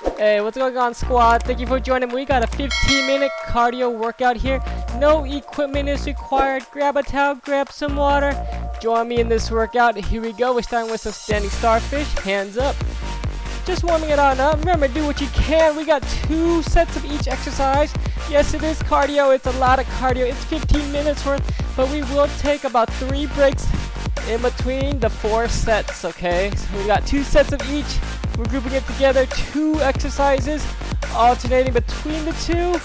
Hey, what's going on, squad? Thank you for joining. We got a 15-minute cardio workout here. No equipment is required. Grab a towel, grab some water. Join me in this workout. Here we go. We're starting with some standing starfish. Hands up. Just warming it on up. Remember, do what you can. We got 2 sets of each exercise. Yes, it is cardio. It's a lot of cardio. It's 15 minutes worth, but we will take about 3 breaks in between the 4 sets, okay? So we got 2 sets of each. We're grouping it together, 2 exercises, alternating between the 2.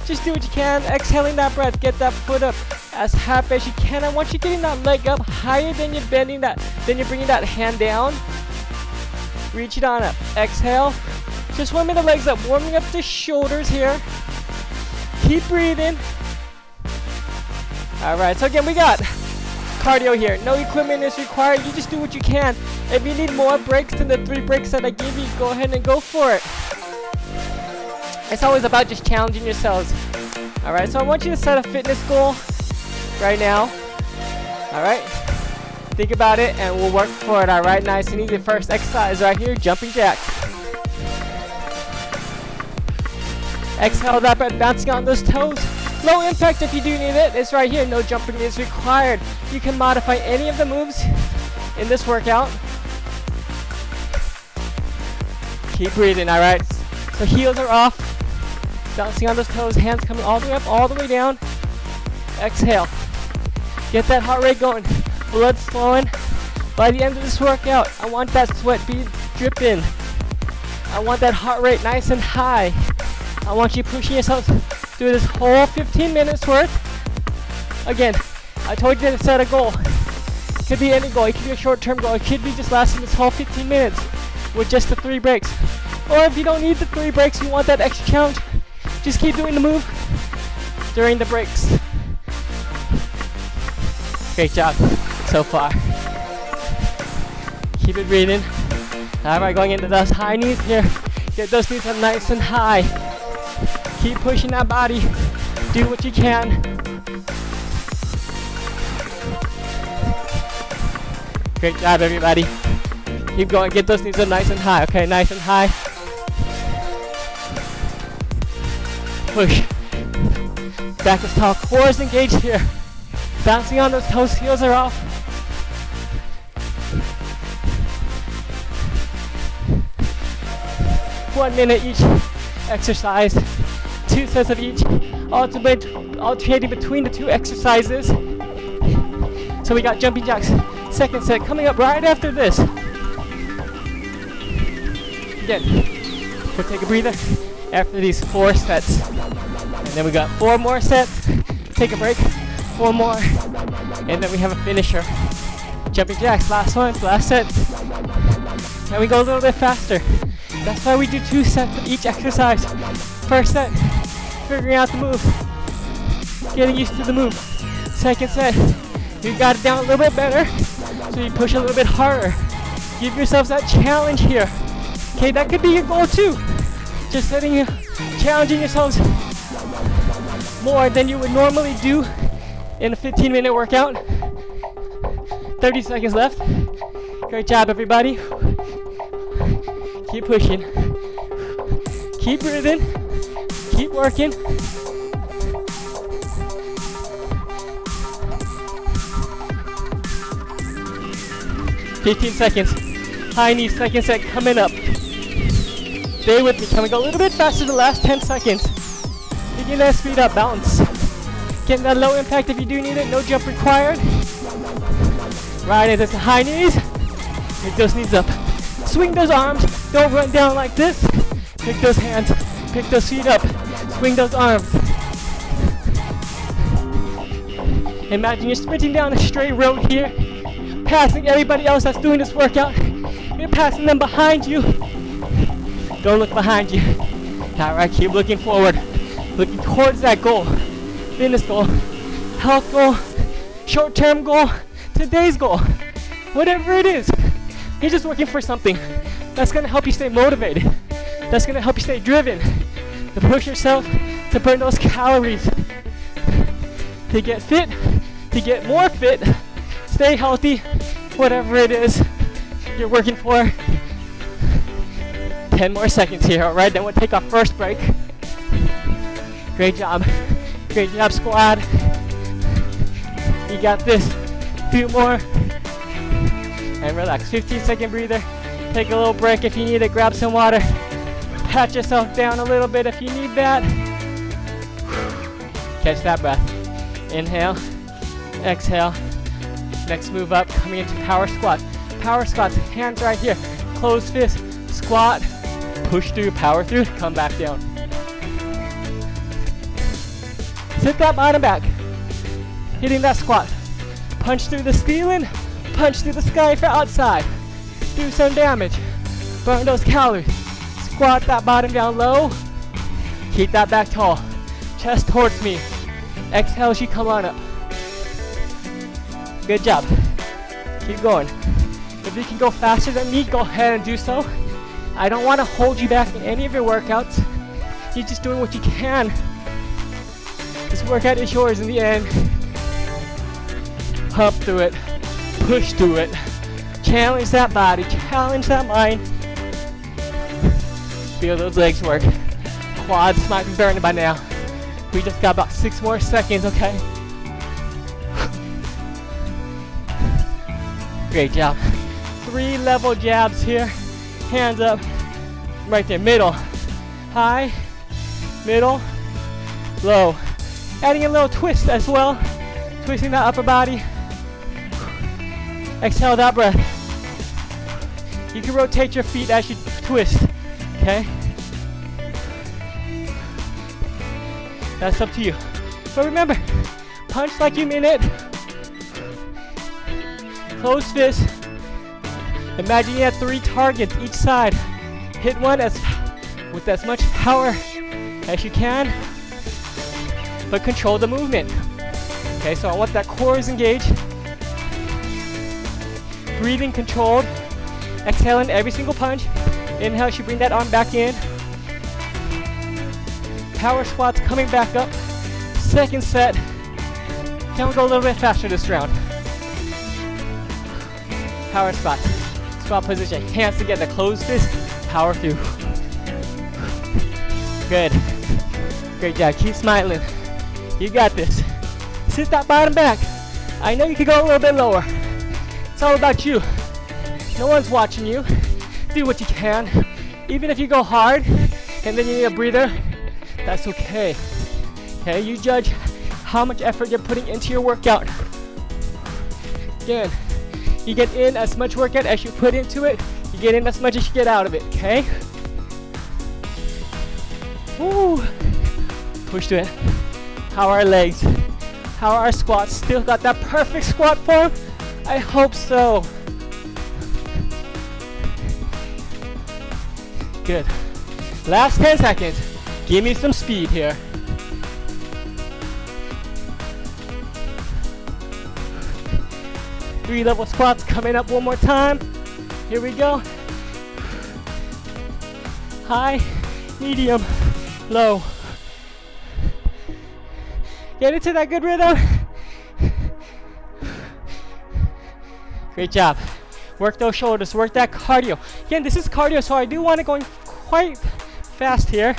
Just do what you can, exhaling that breath, get that foot up as half as you can. And once you're getting that leg up higher than you're bending that, then you're bringing that hand down. Reach it on up, exhale. Just warming the legs up, warming up the shoulders here. Keep breathing. All right, so again, we got cardio here. No equipment is required. You just do what you can. If you need more breaks than the 3 breaks that I give you, go ahead and go for it. It's always about just challenging yourselves. Alright, so I want you to set a fitness goal right now. Alright, think about it and we'll work for it. Alright, nice and easy. First exercise right here, jumping jacks. Exhale that breath, bouncing on those toes. Low impact if you do need it. It's right here. No jumping is required. You can modify any of the moves in this workout. Keep breathing, alright? So heels are off. Bouncing on those toes. Hands coming all the way up, all the way down. Exhale. Get that heart rate going. Blood flowing. By the end of this workout, I want that sweat be dripping. I want that heart rate nice and high. I want you pushing yourself through this whole 15 minutes worth. Again, I told you to set a goal. It could be any goal. It could be a short-term goal. It could be just lasting this whole 15 minutes with just the 3 breaks. Or if you don't need the 3 breaks, you want that extra challenge, just keep doing the move during the breaks. Great job so far. Keep it breathing. Alright, going into those high knees here. Get those knees up nice and high. Keep pushing that body. Do what you can. Great job, everybody. Keep going. Get those knees up nice and high. Okay, nice and high. Push. Back is tall. Core is engaged here. Bouncing on those toes. Heels are off. One minute each exercise. 2 sets of each. Alternating between the 2 exercises. So we got jumping jacks. Second set coming up right after this. Again, we'll take a breather after these 4 sets. And then we got 4 more sets. Take a break. 4 more. And then we have a finisher. Jumping jacks, last one, last set. And we go a little bit faster. That's why we do 2 sets of each exercise. First set, figuring out the move. Getting used to the move. Second set, you got it down a little bit better. So you push a little bit harder. Give yourselves that challenge here. Okay, that could be your goal too. Just challenging yourselves more than you would normally do in a 15-minute workout. 30 seconds left. Great job, everybody. Keep pushing. Keep breathing. Keep working. seconds. High knees, second set coming up. Stay with me. Can we go a little bit faster the last 10 seconds? Begin that speed up, balance. Getting that low impact if you do need it. No jump required. Right into the high knees. Pick those knees up. Swing those arms. Don't run down like this. Pick those hands. Pick those feet up. Swing those arms. Imagine you're sprinting down a straight road here, passing everybody else that's doing this workout. You're passing them behind you. Don't look behind you. Alright, keep looking forward. Looking towards that goal. Fitness goal. Health goal. Short-term goal. Today's goal. Whatever it is. You're just working for something. That's going to help you stay motivated. That's going to help you stay driven. To push yourself. To burn those calories. To get fit. To get more fit. Stay healthy. Whatever it is you're working for. 10 more seconds here, all right? Then we'll take our first break. Great job. Great job, squad. You got this. Few more. And relax. 15-second breather. Take a little break if you need it. Grab some water. Pat yourself down a little bit if you need that. Catch that breath. Inhale. Exhale. Next move up, coming into power squats. Power squats, hands right here. Closed fist, squat, push through, power through, come back down. Sit that bottom back. Hitting that squat. Punch through the ceiling, punch through the sky for outside. Do some damage. Burn those calories. Squat that bottom down low. Keep that back tall. Chest towards me. Exhale as you come on up. Good job. Keep going. If you can go faster than me, go ahead and do so. I don't want to hold you back in any of your workouts. You're just doing what you can. This workout is yours in the end. Pump through it. Push through it. Challenge that body. Challenge that mind. Feel those legs work. Quads might be burning by now. We just got about 6 more seconds, okay? Great job. 3 level jabs here. Hands up. Right there. Middle. High. Middle. Low. Adding a little twist as well. Twisting that upper body. Exhale that breath. You can rotate your feet as you twist. Okay? That's up to you. But remember, punch like you mean it. Closed fist. Imagine you have 3 targets each side. Hit one with as much power as you can, but control the movement. Okay, so I want that core is engaged. Breathing controlled. Exhaling every single punch. Inhale, you bring that arm back in. Power squats coming back up. Second set. Can we go a little bit faster this round? Power squats. Squat position. Hands together. Closed fist. Power through. Good. Great job. Keep smiling. You got this. Sit that bottom back. I know you can go a little bit lower. It's all about you. No one's watching you. Do what you can. Even if you go hard and then you need a breather, that's okay. Okay, you judge how much effort you're putting into your workout. Again, you get in as much workout as you put into it. You get in as much as you get out of it, okay? Woo! Push to it. How are our legs? How are our squats? Still got that perfect squat form? I hope so. Good. Last 10 seconds. Give me some speed here. Three level squats coming up one more time. Here we go. High, medium, low. Get into that good rhythm. Great job. Work those shoulders, work that cardio. Again, this is cardio, so I do want it going quite fast here.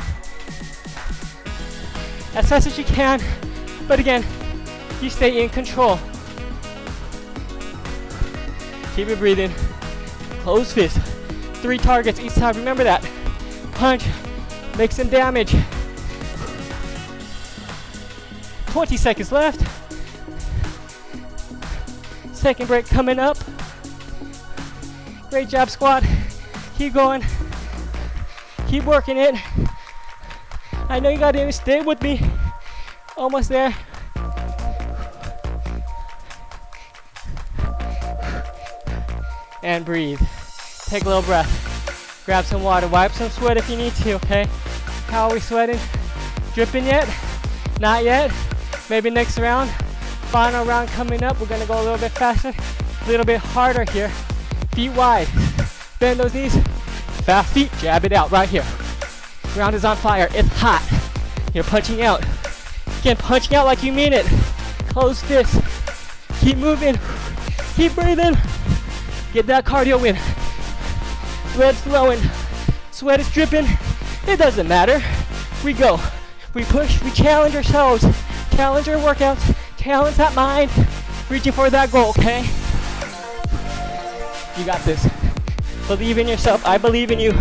As fast as you can, but again, you stay in control. Keep it breathing. Closed fist. 3 targets each side, remember that. Punch, make some damage. 20 seconds left. Second break coming up. Great job, squad. Keep going. Keep working it. I know you got to stay with me. Almost there. And breathe. Take a little breath. Grab some water. Wipe some sweat if you need to, okay? How are we sweating? Dripping yet? Not yet? Maybe next round. Final round coming up. We're gonna go a little bit faster. A little bit harder here. Feet wide. Bend those knees. Fast feet. Jab it out right here. Ground is on fire. It's hot. You're punching out. Again, punching out like you mean it. Close fist. Keep moving. Keep breathing. Get that cardio in. Blood flowing. Sweat is dripping. It doesn't matter. We go. We push. We challenge ourselves. Challenge our workouts. Challenge that mind. Reaching for that goal, okay? You got this. Believe in yourself. I believe in you.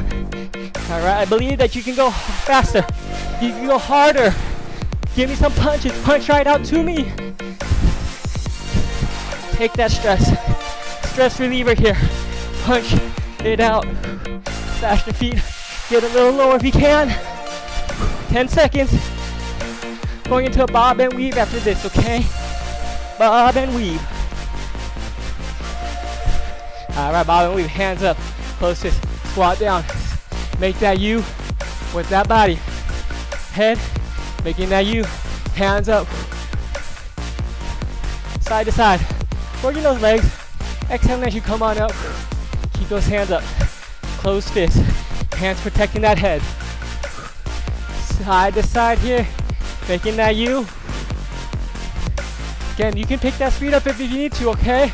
Alright, I believe that you can go faster. You can go harder. Give me some punches. Punch right out to me. Take that stress. Stress reliever here. Punch it out. Flash your feet. Get a little lower if you can. 10 seconds. Going into a bob and weave after this, okay? Bob and weave. Alright, bob and weave. Hands up. Closest. Squat down. Make that U with that body. Head. Making that U. Hands up. Side to side. Working those legs. Exhale as you come on up. Keep those hands up. Closed fist. Hands protecting that head. Side to side here. Making that U. Again, you can pick that speed up if you need to, okay?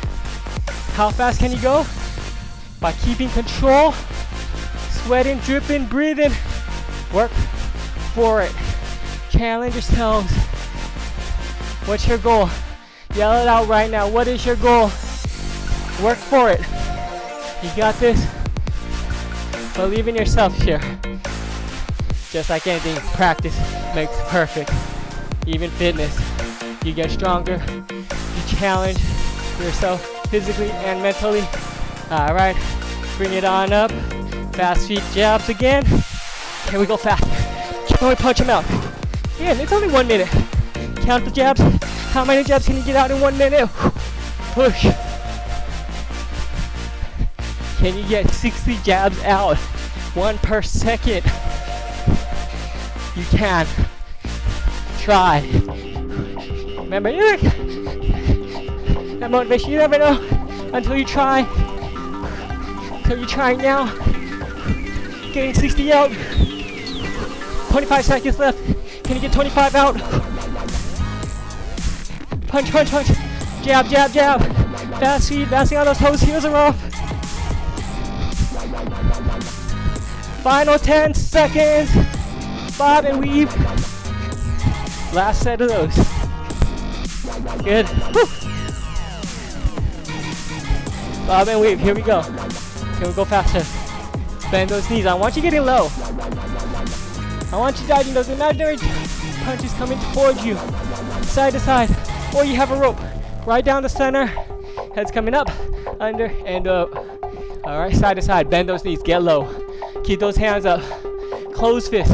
How fast can you go? By keeping control. Sweating, dripping, breathing. Work for it. Challenge yourselves. What's your goal? Yell it out right now. What is your goal? Work for it. You got this. Believe in yourself here. Just like anything, practice makes perfect. Even fitness. You get stronger. You challenge yourself physically and mentally. Alright. Bring it on up. Fast feet jabs again. Here we go fast. Keep going, punch them out. Again, it's only 1 minute. Count the jabs. How many jabs can you get out in 1 minute? Push. Can you get 60 jabs out? 1 per second. You can. Try. Remember, that motivation, you never know until you try. So you try now. Getting 60 out. 25 seconds left. Can you get 25 out? Punch, punch, punch. Jab, jab, jab. Fast feet, bouncing on those toes. Heels are off. Final 10 seconds. Bob and weave. Last set of those. Good. Woo. Bob and weave. Here we go. Here we go faster. Bend those knees. I want you getting low. I want you dodging those imaginary punches coming towards you. Side to side. Or you have a rope. Right down the center. Head's coming up. Under and up. Alright, side to side. Bend those knees. Get low. Keep those hands up. Close fist.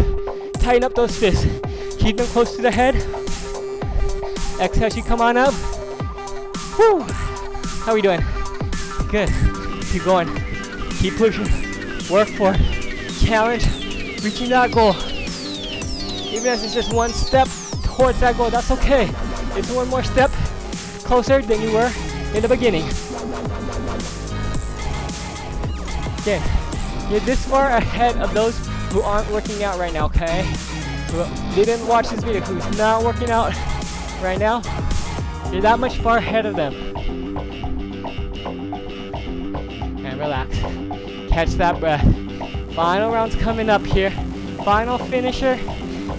Tighten up those fists. Keep them close to the head. Exhale as you come on up. Woo! How are we doing? Good. Keep going. Keep pushing. Work for it. Challenge. Reaching that goal. Even if it's just 1 step towards that goal, that's okay. It's 1 more step closer than you were in the beginning. Again, you're this far ahead of those who aren't working out right now, okay? Who didn't watch this video, who's not working out right now, you're that much far ahead of them. And relax. Catch that breath. Final round's coming up here. Final finisher.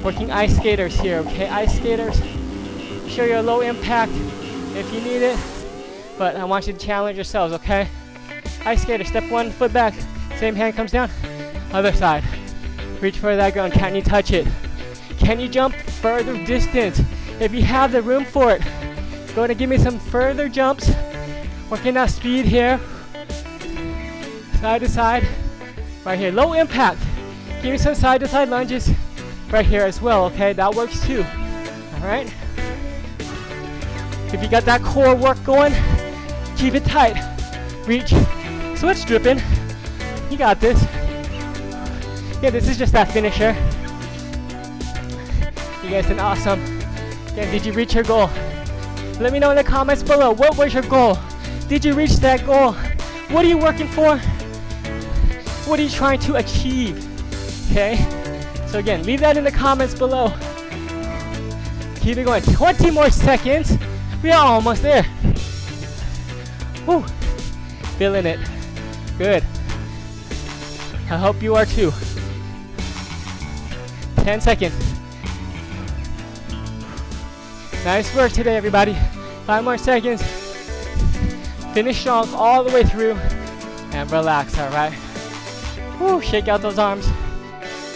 Working ice skaters here, okay? Ice skaters. Sure, you're low impact if you need it, but I want you to challenge yourselves, okay? Ice skater, step 1 foot back. Same hand comes down. Other side. Reach for that ground. Can you touch it? Can you jump further distance? If you have the room for it, go ahead and give me some further jumps. Working that speed here. Side to side. Right here. Low impact. Give me some side to side lunges right here as well, okay? That works too. Alright? If you got that core work going, keep it tight. Reach. Sweat's dripping. You got this. Yeah, this is just that finisher. You guys did awesome. Yeah, did you reach your goal? Let me know in the comments below. What was your goal? Did you reach that goal? What are you working for? What are you trying to achieve? Okay? So again, leave that in the comments below. Keep it going. 20 more seconds. We are almost there. Woo. Feeling it. Good. I hope you are too. 10 seconds. Nice work today, everybody. 5 more seconds. Finish strong all the way through and relax, all right? Woo, shake out those arms.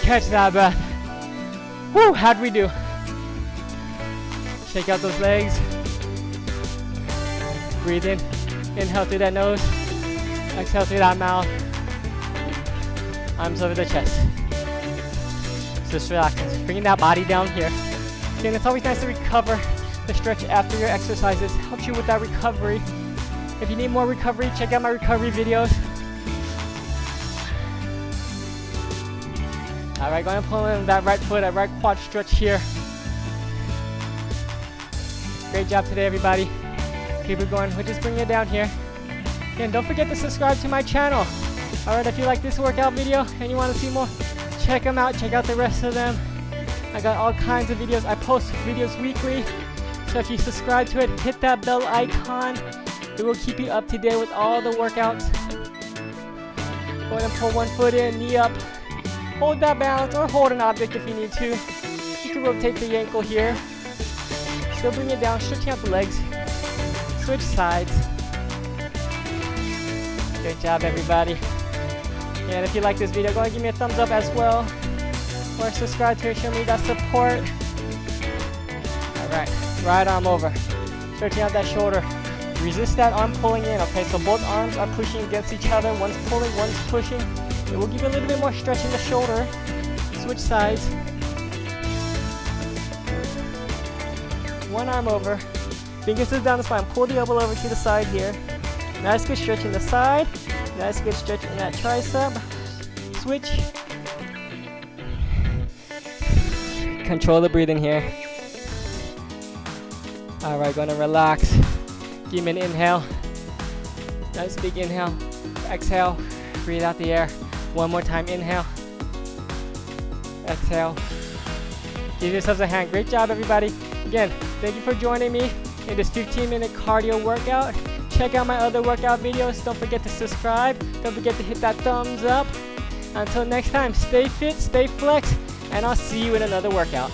Catch that breath. Woo, how'd we do? Shake out those legs. Breathe in. Inhale through that nose. Exhale through that mouth. Arms over the chest. Just relaxing. Bringing that body down here. Again, it's always nice to recover the stretch after your exercises. Helps you with that recovery. If you need more recovery, check out my recovery videos. Alright, go ahead and pull in that right foot, that right quad stretch here. Great job today, everybody. Keep it going. We'll just bring it down here. Again, don't forget to subscribe to my channel. Alright, if you like this workout video and you want to see more, check them out. Check out the rest of them. I got all kinds of videos. I post videos weekly. So if you subscribe to it, hit that bell icon. It will keep you up to date with all the workouts. Go ahead and pull one foot in, knee up. Hold that balance or hold an object if you need to. You can rotate the ankle here. Still bring it down, stretching out the legs. Switch sides. Good job, everybody. And if you like this video, go ahead and give me a thumbs up as well. Or subscribe to it, show me that support. Alright, right arm over. Stretching out that shoulder. Resist that arm pulling in, okay? So both arms are pushing against each other. One's pulling, one's pushing. It will give you a little bit more stretch in the shoulder. Switch sides. One arm over. Fingertips down the spine. Pull the elbow over to the side here. Nice good stretch in the side. Nice good stretch in that tricep. Switch. Control the breathing here. Alright, gonna relax. Give me an inhale. Nice big inhale. Exhale. Breathe out the air. One more time. Inhale. Exhale. Give yourselves a hand. Great job, everybody. Again, thank you for joining me in this 15-minute cardio workout. Check out my other workout videos. Don't forget to subscribe. Don't forget to hit that thumbs up. Until next time, stay fit, stay flex, and I'll see you in another workout.